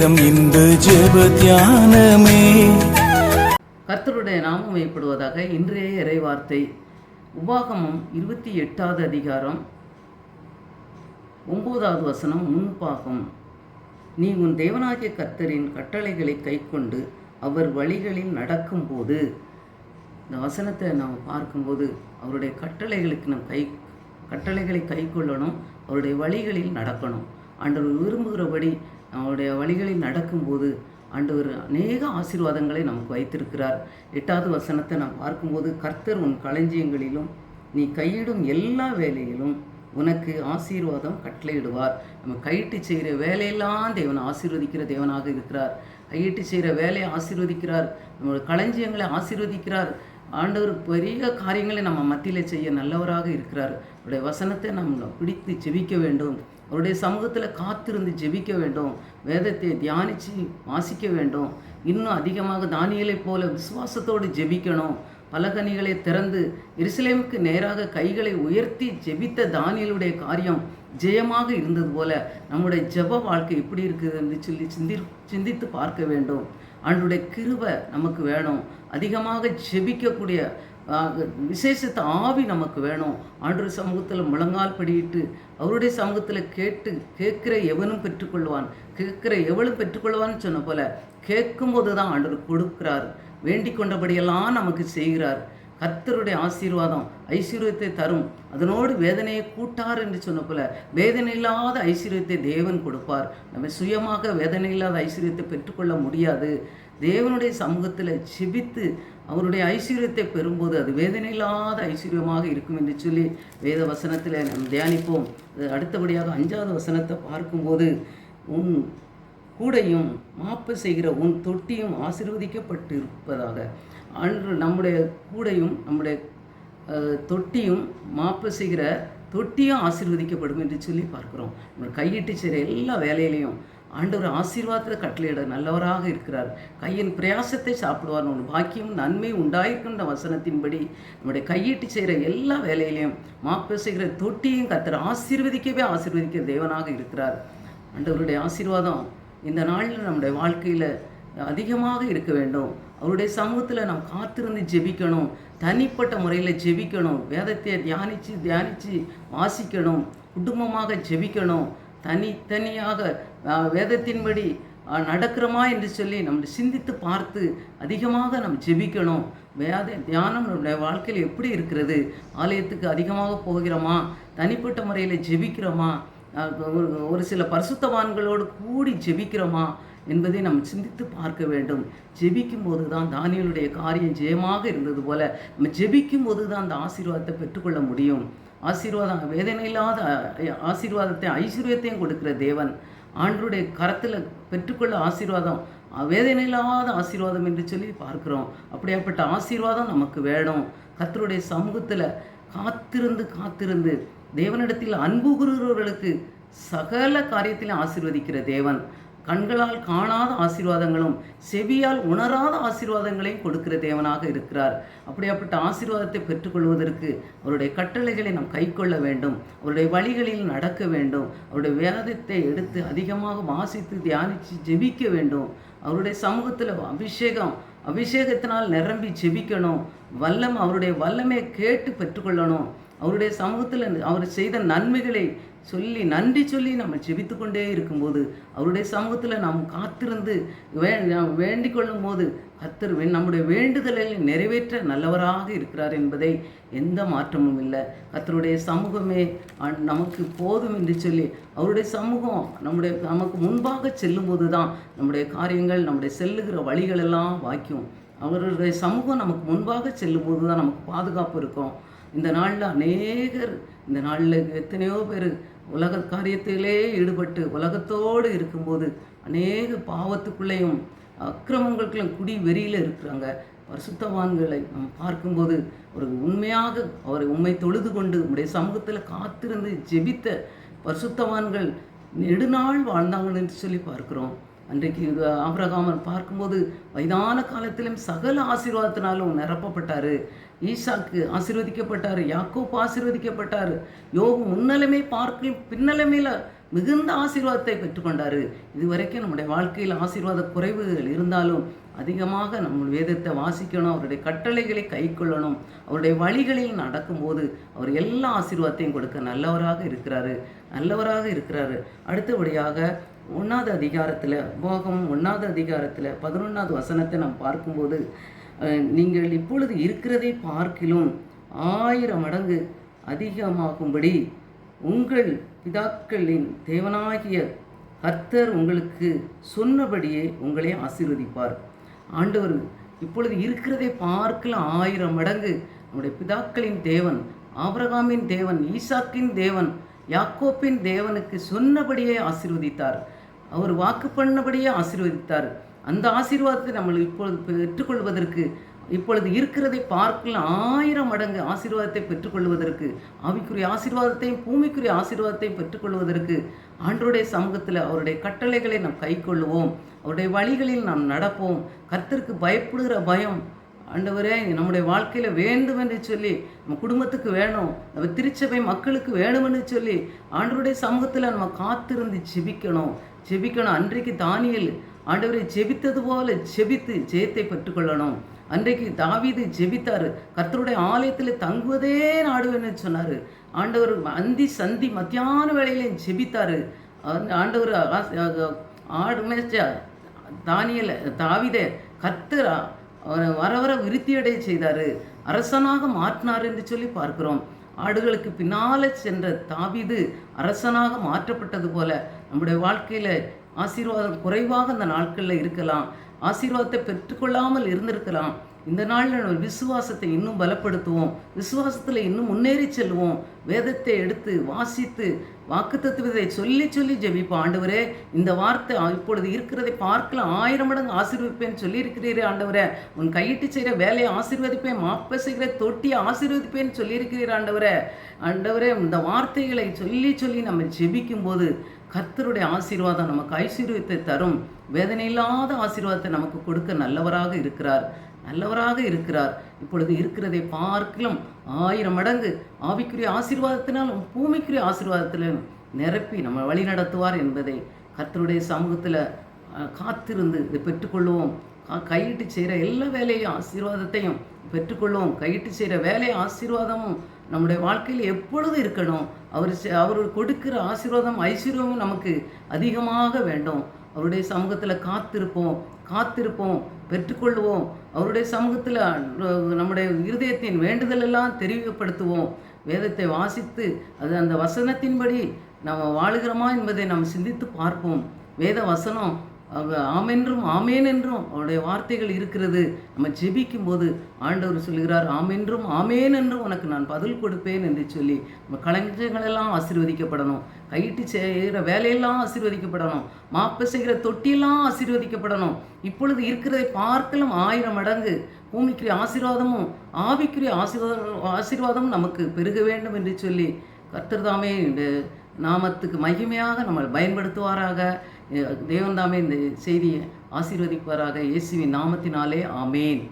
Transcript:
நேரம் இந்த ஜெப தியானமே. கர்த்தருடைய நாமம் மையப்படுவதாக. இன்றைய இறைவார்த்தை உபாகமம் 28வது அதிகாரம் 9வது வசனம் முன்பாகும். நீ உன் தேவனாகிய கர்த்தரின் கட்டளைகளை கைக்கொண்டு அவர் வழிகளில் நடக்கும்போது. இந்த வசனத்தை நாம் பார்க்கும்போது அவருடைய கட்டளைகளை கை கொள்ளணும், அவருடைய வழிகளில் நடக்கணும். ஆண்டவர் விரும்புகிறபடி அவருடைய வழிகளில் நடக்கும்போது ஆண்டவர் அநேக ஆசீர்வாதங்களை நமக்கு வைத்திருக்கிறார். 8வது வசனத்தை நாம் பார்க்கும்போது, கர்த்தர் உன் களஞ்சியங்களிலும் நீ கையிடும் எல்லா வேலையிலும் உனக்கு ஆசீர்வாதம் கட்டளையிடுவார். நம்ம கையிட்டு செய்கிற வேலையெல்லாம் தேவன் ஆசீர்வதிக்கிற தேவனாக இருக்கிறார். கையிட்டு செய்கிற வேலையை ஆசீர்வதிக்கிறார், நம்மளோட களஞ்சியங்களை ஆசீர்வதிக்கிறார். ஆண்டவர் பெரிய காரியங்களை நம்ம மத்தியில் செய்ய நல்லவராக இருக்கிறார். அவருடைய வசனத்தை நம்ம பிடித்து ஜெபிக்க வேண்டும், அவருடைய சமூகத்தில் காத்திருந்து ஜெபிக்க வேண்டும், வேதத்தை தியானித்து வாசிக்க வேண்டும். இன்னும் அதிகமாக தானியேலை போல விசுவாசத்தோடு ஜெபிக்கணும். பலகனிகளை திறந்து எருசலேமுக்கு நேராக கைகளை உயர்த்தி ஜெபித்த தானியேலுடைய காரியம் ஜெயமாக இருந்தது போல நம்முடைய ஜெப வாழ்க்கை எப்படி இருக்குது என்று சொல்லி சிந்தித்து பார்க்க வேண்டும். ஆண்டவருடைய கிருபை நமக்கு வேணும். அதிகமாக ஜெபிக்கக்கூடிய விசேஷத்தை ஆவி நமக்கு வேணும். ஆண்டவர் சமூகத்தில் முழங்கால் படியிட்டு அவருடைய சமூகத்தில் கேட்கிற எவனும் பெற்றுக்கொள்வான், கேட்கிற எவளும் பெற்றுக்கொள்வான்னு சொன்ன போல கேட்கும்போது தான் ஆண்டவர் கொடுக்கிறார். வேண்டிக் கொண்டபடியெல்லாம் நமக்கு செய்கிறார். கர்த்தருடைய ஆசீர்வாதம் ஐஸ்வர்யத்தை தரும், அதனோடு வேதனையை கூட்டார் என்று சொன்ன போல வேதனை இல்லாத ஐஸ்வர்யத்தை தேவன் கொடுப்பார். நம்ம சுயமாக வேதனை இல்லாத ஐஸ்வர்யத்தை பெற்றுக்கொள்ள முடியாது. தேவனுடைய சமூகத்தில் ஜெபித்து அவருடைய ஐஸ்வர்யத்தை பெறும்போது அது வேதனை இல்லாத ஐஸ்வர்யமாக இருக்கும் என்று சொல்லி வேத வசனத்தில் நாம் தியானிப்போம். அடுத்தபடியாக 5வது வசனத்தை பார்க்கும்போது, உன் கூடையும் மாப்பு செய்கிற உன் தொட்டியும் ஆசீர்வதிக்கப்பட்டு இருப்பதாக. அன்று நம்முடைய கூடையும் நம்முடைய தொட்டியும் மாப்பு செய்கிற தொட்டியும் ஆசீர்வதிக்கப்படும் என்று சொல்லி பார்க்குறோம். நம்ம கையிட்டு செய்கிற எல்லா வேலையிலையும் ஆண்டவர் ஆசீர்வாதத்தில் கட்டளையிட நல்லவராக இருக்கிறார். கையின் பிரயாசத்தை சாப்பிடுவார், உன் பாக்கியம் நன்மை உண்டாயிருக்கின்ற வசனத்தின்படி நம்முடைய கையிட்டு செய்கிற எல்லா வேலையிலையும் மாப்பு செய்கிற தொட்டியும் கர்த்தர் ஆசீர்வதிக்கிற தேவனாக இருக்கிறார். ஆண்டவருடைய ஆசீர்வாதம் இந்த நாளில் நம்முடைய வாழ்க்கையில் அதிகமாக இருக்க வேண்டும். அவருடைய சமூகத்தில் நாம் காத்திருந்து ஜெபிக்கணும், தனிப்பட்ட முறையில் ஜெபிக்கணும், வேதத்தை தியானித்து வாசிக்கணும், குடும்பமாக ஜெபிக்கணும், தனியாக வேதத்தின்படி நடக்கிறோமா என்று சொல்லி நம்ம சிந்தித்து பார்த்து அதிகமாக நம்ம ஜெபிக்கணும். தியானம் நம்முடைய வாழ்க்கையில் எப்படி இருக்கிறது? ஆலயத்துக்கு அதிகமாக போகிறோமா? தனிப்பட்ட முறையில் ஜெபிக்கிறோமா? ஒரு சில பரிசுத்தவான்களோடு கூடி ஜெபிக்கிறோமா என்பதை நம்ம சிந்தித்து பார்க்க வேண்டும். ஜெபிக்கும் போது தான் தானியேலுடைய காரியம் ஜெயமாக இருந்தது போல நம்ம ஜெபிக்கும் போது தான் அந்த ஆசீர்வாதத்தை பெற்றுக்கொள்ள முடியும். ஆசீர்வாதம் வேதனை இல்லாத ஆசீர்வாதத்தை ஐஸ்வர்யத்தையும் கொடுக்கிற தேவன். ஆண்டவருடைய கரத்தில் பெற்றுக்கொள்ள ஆசீர்வாதம் வேதனை இல்லாத ஆசீர்வாதம் என்று சொல்லி பார்க்கிறோம். அப்படியாப்பட்ட ஆசீர்வாதம் நமக்கு வேணும். கர்த்தருடைய சமூகத்தில் காத்திருந்து தேவனிடத்தில் அன்பு கூறுகிறவர்களுக்கு சகல காரியத்திலும் ஆசீர்வதிக்கிற தேவன். கண்களால் காணாத ஆசீர்வாதங்களும் செவியால் உணராத ஆசீர்வாதங்களையும் கொடுக்கிற தேவனாக இருக்கிறார். அப்படியாப்பட்ட ஆசீர்வாதத்தை பெற்றுக்கொள்வதற்கு அவருடைய கட்டளைகளை நாம் கைக்கொள்ள வேண்டும், அவருடைய வழிகளில் நடக்க வேண்டும், அவருடைய வேதத்தை எடுத்து அதிகமாக வாசித்து தியானித்து ஜெபிக்க வேண்டும். அவருடைய சமூகத்தில் அபிஷேகத்தினால் நிரம்பி ஜெபிக்கணும். அவருடைய வல்லமை கேட்டு பெற்றுக்கொள்ளணும். அவருடைய சமூகத்தில் அவர் செய்த நன்மைகளை நன்றி சொல்லி நம்ம ஜெபித்து கொண்டே இருக்கும்போது அவருடைய சமூகத்தில் நாம் காத்திருந்து வேண்டிக் கொள்ளும் போது கர்த்தர் நம்முடைய வேண்டுதலை நிறைவேற்ற நல்லவராக இருக்கிறார் என்பதை எந்த மாற்றமும் இல்லை. கர்த்தருடைய சமூகமே நமக்கு போதும் என்று சொல்லி அவருடைய சமூகம் நமக்கு முன்பாக செல்லும்போது தான் நம்முடைய காரியங்கள் நம்முடைய செல்லுகிற வழிகளெல்லாம் வாய்க்கும். அவருடைய சமூகம் நமக்கு முன்பாக செல்லும்போது தான் நமக்கு பாதுகாப்பு இருக்கும். இந்த நாளில் எத்தனையோ பேர் உலக காரியத்திலே ஈடுபட்டு உலகத்தோடு இருக்கும்போது அநேக பாவத்துக்குள்ளேயும் அக்கிரமங்களுக்குள்ளும் குடி வெறியில் இருக்கிறாங்க. பரிசுத்தவான்களை நம்ம பார்க்கும்போது ஒரு உண்மையாக அவரை உண்மை தொழுது கொண்டு உடைய சமூகத்தில் காத்திருந்து ஜெபித்த பரிசுத்தவான்கள் நெடுநாள் வாழ்ந்தாங்கன்னு என்று சொல்லி பார்க்கிறோம். அன்றைக்கு ஆபிரகாமன் பார்க்கும்போது வயதான காலத்திலும் சகல ஆசீர்வாதத்தினாலும் நிரப்பப்பட்டார். ஈசாக்கு ஆசீர்வதிக்கப்பட்டார், யாக்கோப்பு ஆசீர்வதிக்கப்பட்டார். யோபு முன்னலமே பார்க்கலும் பின்னலமையில் மிகுந்த ஆசீர்வாதத்தை பெற்றுக்கொண்டார். இதுவரைக்கும் நம்முடைய வாழ்க்கையில் ஆசீர்வாத குறைவுகள் இருந்தாலும் அதிகமாக நம்ம வேதத்தை வாசிக்கணும், அவருடைய கட்டளைகளை கைக்கொள்ளணும், அவருடைய வழிகளில் நடக்கும்போது அவர் எல்லா ஆசீர்வாதத்தையும் கொடுக்க நல்லவராக இருக்கிறாரு. அடுத்தபடியாக 1வது அதிகாரத்தில், உபாகமம் 1வது அதிகாரத்தில் 11வது வசனத்தை நாம் பார்க்கும்போது, நீங்கள் இப்பொழுது இருக்கிறதை பார்க்கிலும் 1000 மடங்கு அதிகமாகும்படி உங்கள் பிதாக்களின் தேவனாகிய கர்த்தர் உங்களுக்கு சொன்னபடியே உங்களை ஆசீர்வதிப்பார். ஆண்டவர் இப்பொழுது இருக்கிறதை பார்க்கலாம் 1000 மடங்கு நம்முடைய பிதாக்களின் தேவன், ஆபிரகாமின் தேவன், ஈசாக்கின் தேவன், யாக்கோப்பின் தேவனுக்கு சொன்னபடியே ஆசீர்வதித்தார். அவர் வாக்கு பண்ணபடியே ஆசீர்வதித்தார். அந்த ஆசீர்வாதத்தை நம்ம இப்பொழுது பெற்றுக்கொள்வதற்கு, இப்பொழுது இருக்கிறதை பார்க்கலாம் 1000 மடங்கு ஆசீர்வாதத்தை பெற்றுக்கொள்வதற்கு, ஆவிக்குரிய ஆசீர்வாதத்தையும் பூமிக்குரிய ஆசீர்வாதத்தையும் பெற்றுக்கொள்வதற்கு ஆண்டவருடைய சமூகத்தில் அவருடைய கட்டளைகளை நாம் கைக்கொள்ளுவோம், அவருடைய வழிகளில் நாம் நடப்போம். கர்த்தருக்கு பயப்படுகிற பயம் ஆண்டவரே நம்முடைய வாழ்க்கையில் வேண்டும் என்று சொல்லி, நம்ம குடும்பத்துக்கு வேணும், நம்ம திருச்சபை மக்களுக்கு வேணும்னு சொல்லி ஆண்டவருடைய சமூகத்தில் நம்ம காத்திருந்து ஜெபிக்கணும். அன்றைக்கு தானியேல் ஆண்டவரை ஜெபித்தது போல ஜெபித்து ஜெயத்தை பெற்றுக்கொள்ளணும். அன்றைக்கு தாவீது ஜெபித்தார், கர்த்தருடைய ஆலயத்தில் தங்குவதே நாடுவேன்னு சொன்னார். ஆண்டவர் அந்தி சந்தி மத்தியான வேளையிலையும் ஜெபித்தார். ஆண்டவர் ஆடு மேய்ச்ச தாவீதை கர்த்தர் வர வர விருத்தியடைய செய்தார், அரசனாக மாற்றினார் என்று சொல்லி பார்க்கிறோம். ஆடுகளுக்கு பின்னால் சென்ற தாவீது அரசனாக மாற்றப்பட்டது போல நம்முடைய வாழ்க்கையில் ஆசீர்வாதம் குறைவாக அந்த நாட்களில் இருக்கலாம், ஆசீர்வாதத்தை பெற்றுக்கொள்ளாமல் இருந்திருக்கலாம். இந்த நாளில் நம்ம விசுவாசத்தை இன்னும் பலப்படுத்துவோம், விசுவாசத்தில் இன்னும் முன்னேறி செல்வோம். வேதத்தை எடுத்து வாசித்து வாக்குத்தத்தத்தை சொல்லி ஜெபிப்போம். ஆண்டவரே இந்த வார்த்தை இப்பொழுது இருக்கிறதை பார்க்கலாம் 1000 மடங்கு ஆசீர்வதிப்பேன்னு சொல்லியிருக்கிறீரே ஆண்டவரே, உன் கையிட்டு செய்கிற வேலையை ஆசீர்வதிப்பேன், மாப்ப செய்கிற தொட்டியை ஆசீர்வதிப்பேன்னு சொல்லியிருக்கிறீர் ஆண்டவரே இந்த வார்த்தைகளை சொல்லி நம்ம ஜெபிக்கும் போது கர்த்தருடைய ஆசீர்வாதம் நமக்கு ஐஸ்வர்யத்தை தரும். வேதனை இல்லாத ஆசீர்வாதத்தை நமக்கு கொடுக்க நல்லவராக இருக்கிறார். இப்பொழுது இருக்கிறதை பார்க்கலாம் 1000 மடங்கு ஆவிக்குரிய ஆசீர்வாதத்தினாலும் பூமிக்குரிய ஆசீர்வாதத்திலும் நிரப்பி நம்ம வழி நடத்துவார் என்பதை கர்த்தருடைய சமூகத்தில் காத்திருந்து இதை பெற்றுக்கொள்வோம். கையிட்டு செய்கிற எல்லா வேலையும் ஆசீர்வாதத்தையும் பெற்றுக்கொள்வோம். கையிட்டு செய்கிற வேலை ஆசீர்வாதமும் நம்முடைய வாழ்க்கையில் எப்பொழுது இருக்கணும். அவர் கொடுக்கிற ஆசீர்வாதம் ஐஸ்வர்யமும் நமக்கு அதிகமாக வேண்டும். அவருடைய சமூகத்தில் காத்திருப்போம், பெற்றுக்கொள்வோம். அவருடைய சமூகத்தில் நம்முடைய இருதயத்தின் வேண்டுதலெல்லாம் தெரியப்படுத்துவோம். வேதத்தை வாசித்து அந்த வசனத்தின்படி நாம் வாழுகிறோமா என்பதை நாம் சிந்தித்து பார்ப்போம். வேத வசனம் ஆமென்றும் ஆமேன் என்றும் அவருடைய வார்த்தைகள் இருக்கிறது. நம்ம ஜெபிக்கும் போது ஆண்டவர் சொல்கிறார், ஆமென்றும் ஆமேன் என்றும் உனக்கு நான் பதில் கொடுப்பேன் என்று சொல்லி நம்ம களஞ்சங்களெல்லாம் ஆசீர்வதிக்கப்படணும், கையிட்டு செய்கிற வேலையெல்லாம் ஆசீர்வதிக்கப்படணும், மாப்ப செய்கிற தொட்டியெல்லாம் ஆசீர்வதிக்கப்படணும். இப்பொழுது இருக்கிறதை பார்க்கலாம் 1000 மடங்கு பூமிக்குரிய ஆசீர்வாதமும் ஆவிக்குரிய ஆசீர்வாதமும் நமக்கு பெருக வேண்டும் என்று சொல்லி கர்த்தர் தாமே இந்த நாமத்துக்கு மகிமையாக நம்மளை பயன்படுத்துவாராக. தேவன் தாமே இந்த செய்தியை ஆசீர்வதிப்பாராக. இயேசுவின் நாமத்தினாலே ஆமேன்.